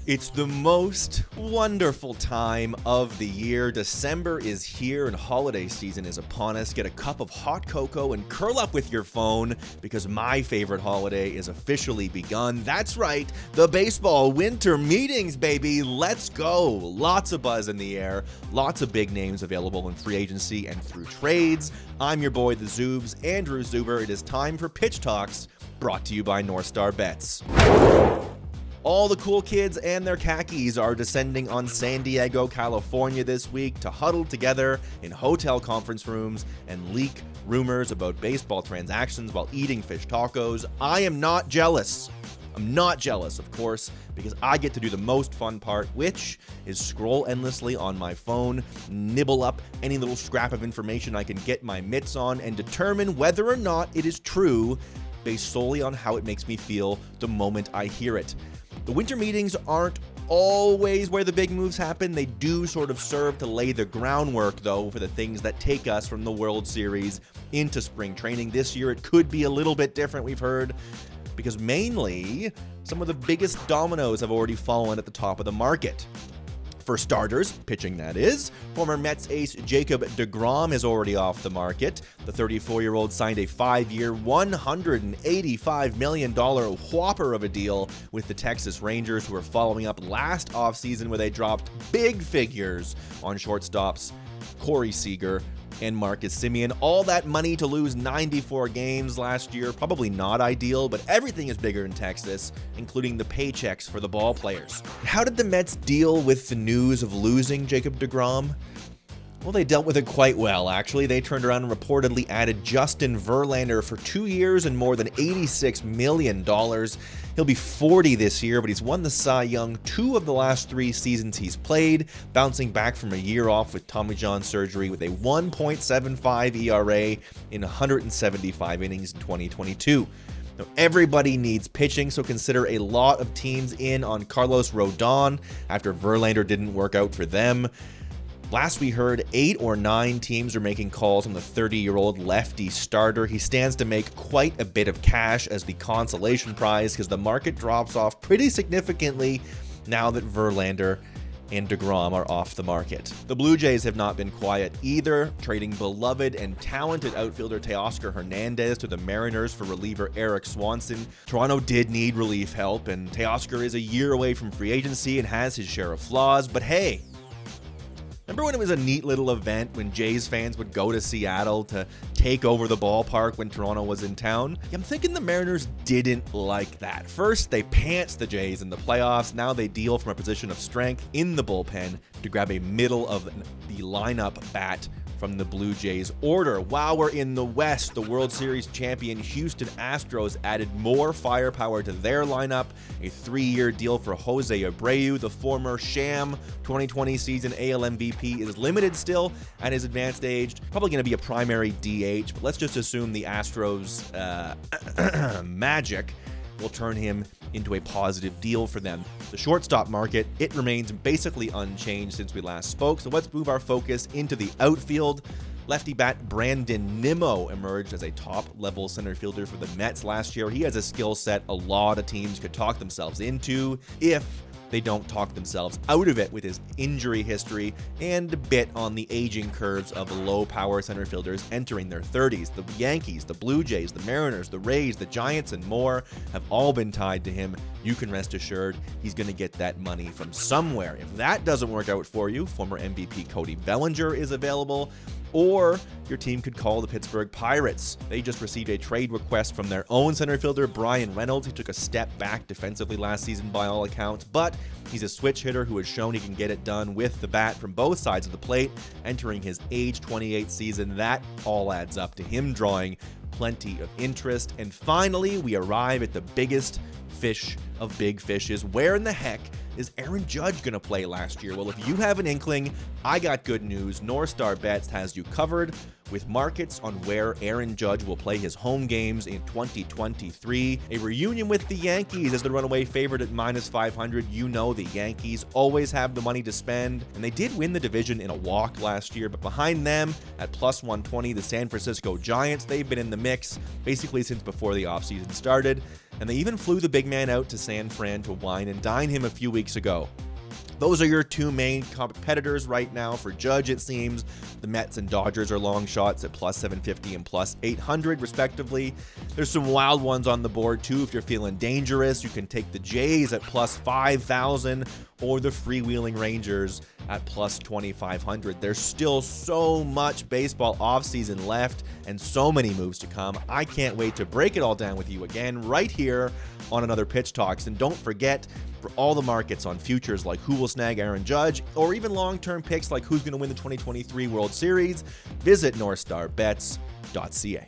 It's the most wonderful time of the year. December is here and holiday season is upon us. Get a cup of hot cocoa and curl up with your phone because my favorite holiday is officially begun. That's right, the baseball winter meetings, baby. Let's go. Lots of buzz in the air. Lots of big names available in free agency and through trades. I'm your boy, the Zoobs, Andrew Zuber. It is time for Pitch Talks, brought to you by North Star Bets. All the cool kids and their khakis are descending on San Diego, California this week to huddle together in hotel conference rooms and leak rumors about baseball transactions while eating fish tacos. I am not jealous. I'm not jealous, of course, because I get to do the most fun part, which is scroll endlessly on my phone, nibble up any little scrap of information I can get my mitts on, and determine whether or not it is true based solely on how it makes me feel the moment I hear it. The winter meetings aren't always where the big moves happen. They do sort of serve to lay the groundwork, though, for the things that take us from the World Series into spring training. This year, it could be a little bit different, we've heard, because mainly some of the biggest dominoes have already fallen at the top of the market. For starters, pitching that is, former Mets ace Jacob deGrom is already off the market. The 34-year-old signed a 5-year, $185 million whopper of a deal with the Texas Rangers, who are following up last offseason where they dropped big figures on shortstops Corey Seager and Marcus Semien. All that money to lose 94 games last year, probably not ideal, but everything is bigger in Texas, including the paychecks for the ball players. How did the Mets deal with the news of losing Jacob deGrom? Well, they dealt with it quite well, actually. They turned around and reportedly added Justin Verlander for 2 years and more than $86 million. He'll be 40 this year, but he's won the Cy Young 2 of the last 3 seasons he's played, bouncing back from a year off with Tommy John surgery with a 1.75 ERA in 175 innings in 2022. Now, everybody needs pitching, so consider a lot of teams in on Carlos Rodon after Verlander didn't work out for them. Last we heard, 8 or 9 teams are making calls on the 30-year-old lefty starter. He stands to make quite a bit of cash as the consolation prize because the market drops off pretty significantly now that Verlander and deGrom are off the market. The Blue Jays have not been quiet either, trading beloved and talented outfielder Teoscar Hernandez to the Mariners for reliever Eric Swanson. Toronto did need relief help, and Teoscar is a year away from free agency and has his share of flaws, but hey, remember when it was a neat little event when Jays fans would go to Seattle to take over the ballpark when Toronto was in town? I'm thinking the Mariners didn't like that. First, they pantsed the Jays in the playoffs. Now they deal from a position of strength in the bullpen to grab a middle of the lineup bat from the Blue Jays order. While we're in the West, the World Series champion Houston Astros added more firepower to their lineup. A 3-year deal for Jose Abreu, the former sham 2020 season AL MVP, is limited still at his advanced age. Probably going to be a primary DH, but let's just assume the Astros magic will turn him into a positive deal for them. The shortstop market, it remains basically unchanged since we last spoke, so let's move our focus into the outfield. Lefty bat Brandon Nimmo emerged as a top-level center fielder for the Mets last year. He has a skill set a lot of teams could talk themselves into if they don't talk themselves out of it with his injury history and a bit on the aging curves of low-power center fielders entering their 30s. The Yankees, the Blue Jays, the Mariners, the Rays, the Giants, and more have all been tied to him. You can rest assured he's going to get that money from somewhere. If that doesn't work out for you, former MVP Cody Bellinger is available, or your team could call the Pittsburgh Pirates. They just received a trade request from their own center fielder, Brian Reynolds. He took a step back defensively last season by all accounts, but he's a switch hitter who has shown he can get it done with the bat from both sides of the plate. Entering his age 28 season, that all adds up to him drawing plenty of interest. And finally, we arrive at the biggest fish of big fishes. Where in the heck is Aaron Judge going to play last year? Well, if you have an inkling, I got good news. North Star Bets has you covered with markets on where Aaron Judge will play his home games in 2023. A reunion with the Yankees as the runaway favorite at -500. You know the Yankees always have the money to spend, and they did win the division in a walk last year, but behind them at +120, the San Francisco Giants. They've been in the mix basically since before the offseason started. and they even flew the big man out to San Fran to wine and dine him a few weeks ago. Those are your two main competitors right now for Judge, it seems. The Mets and Dodgers are long shots at plus 750 and plus 800, respectively. There's some wild ones on the board, too. If you're feeling dangerous, you can take the Jays at plus 5,000 or the freewheeling Rangers at plus 2,500. There's still so much baseball offseason left and so many moves to come. I can't wait to break it all down with you again right here on another Pitch Talks. And don't forget, for all the markets on futures like who will snag Aaron Judge, or even long-term picks like who's going to win the 2023 World Series, visit northstarbets.ca.